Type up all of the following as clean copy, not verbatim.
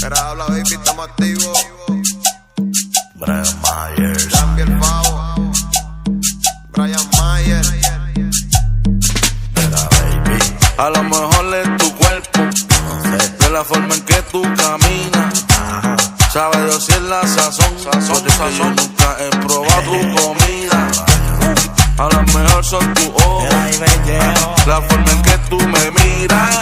Era habla, baby, estamos activos. Brian Myers. Cambia el pavo. Brian Myers. Mira, baby. A lo mejor es tu cuerpo, No sé. de la forma en que tú caminas. Sabe Dios si es la sazón, porque yo nunca he probado tu comida. A lo mejor son tus ojos, la forma en que tú me miras.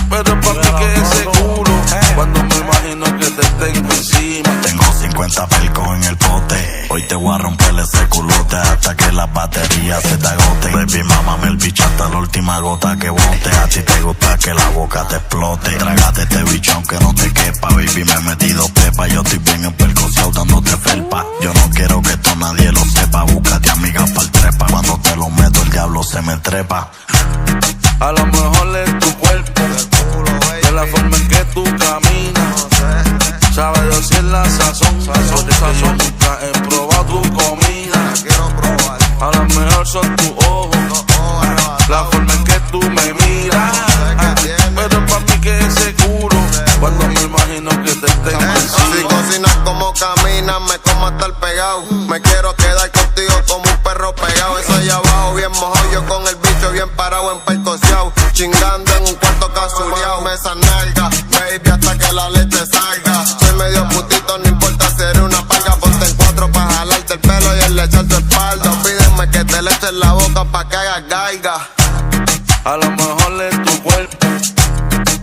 Pero es para mí que es seguro, cuando me imagino que te tengo encima. Tengo 50 pelcos en el pote. Hoy te voy a romper ese culote hasta que las baterías se te agoten. Baby, mámame el bicho hasta la última gota que bote. A ti te gusta que la boca te explote. Trágate este bicho aunque no te quepa. Baby, me he metido pepa. Yo estoy bien empercociado dándote felpa. Yo no quiero que esto nadie lo sepa. Búscate amigas pa'l trepa. Cuando te lo meto el diablo se me trepa. A lo mejor es tu cuerpo, de la forma en que tú caminas. Sabe Dios si es la sazón, porque yo nunca he probado tu comida. Quiero probar. A lo mejor son tus ojos, la forma en que tú me miras. Pero es para mí que es seguro, cuando me imagino que te tengo Si encima. cocinas como caminas, me como hasta el pegado. Me quiero quedar contigo como un perro pegado. Eso allá abajo bien mojado, yo con el bicho bien parado en percociao. Chingando en un cuarto casureado. Mesa nalga, baby, hasta que la leche salga. Soy medio putito, no importa si eres una palga. Ponte en cuatro pa' jalarte el pelo y el echar tu espalda. Pídeme que te le eches la boca pa' que hagas gaiga. A lo mejor es tu cuerpo,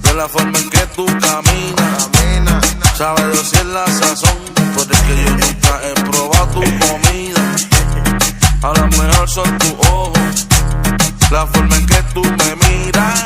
de la forma en que tú caminas. Camina, Sabe Dios si es la sazón, porque es que yo nunca he probado tu comida. A lo mejor son tus ojos, la forma en que tú me miras.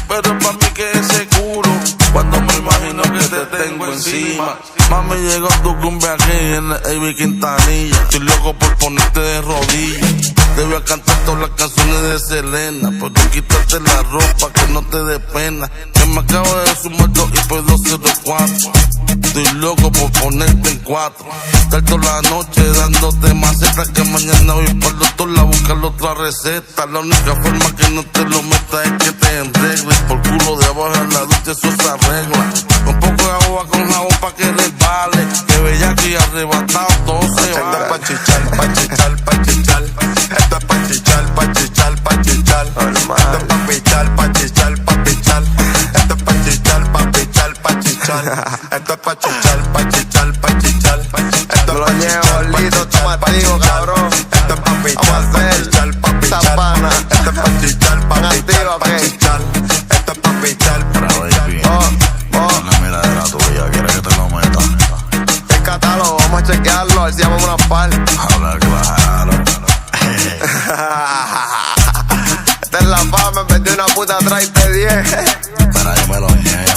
Pero es para mí que es seguro, cuando me imagino que te tengo encima. Mami, llegó tu cumbia aquí en la AB Quintanilla. Estoy loco por ponerte de rodillas. Te voy a cantar todas las canciones de Selena, pero quítate la ropa que no te dé pena. Que me acabo de sumar 2 y por 204. Estoy loco por ponerte en 4. Estar toda la noche dándote macetas, que mañana voy para el doctor a buscar otra receta. La única forma que no te lo metas es que te enregles. Por culo de abajo en la ducha eso se arregla. Un poco de agua con jabón pa' que resbale. Que bella aquí arrebatado todo se esto es vale. pa' chichar, pa' chichar, pa' chichar. Esto es pa' chichar, pa' chichar, pa' chichar. Esto es pa' pichar, pa' chichar, pa' pichar. Esto es pa' chichar, pa' pichar, pa' chichar. Esto es pa' chichar, pa' chichar, pa' chichar. Esto es pa' chichar, pa' chichar, pa' chichar. Esto es pa' pichar, pa' chichar, pa' pichar. Esto es pa' chichar, pa' pichar, pa' chichar. Esto es pa' pichar. Mira, baby. Una miradera tuya, ¿quieres que te lo meta? El catálogo, vamos a chequearlo, a ver si llamamos una par. Habla claro. Esta es la fama, me metí una puta atrás y te 10. Para yo me lo niego.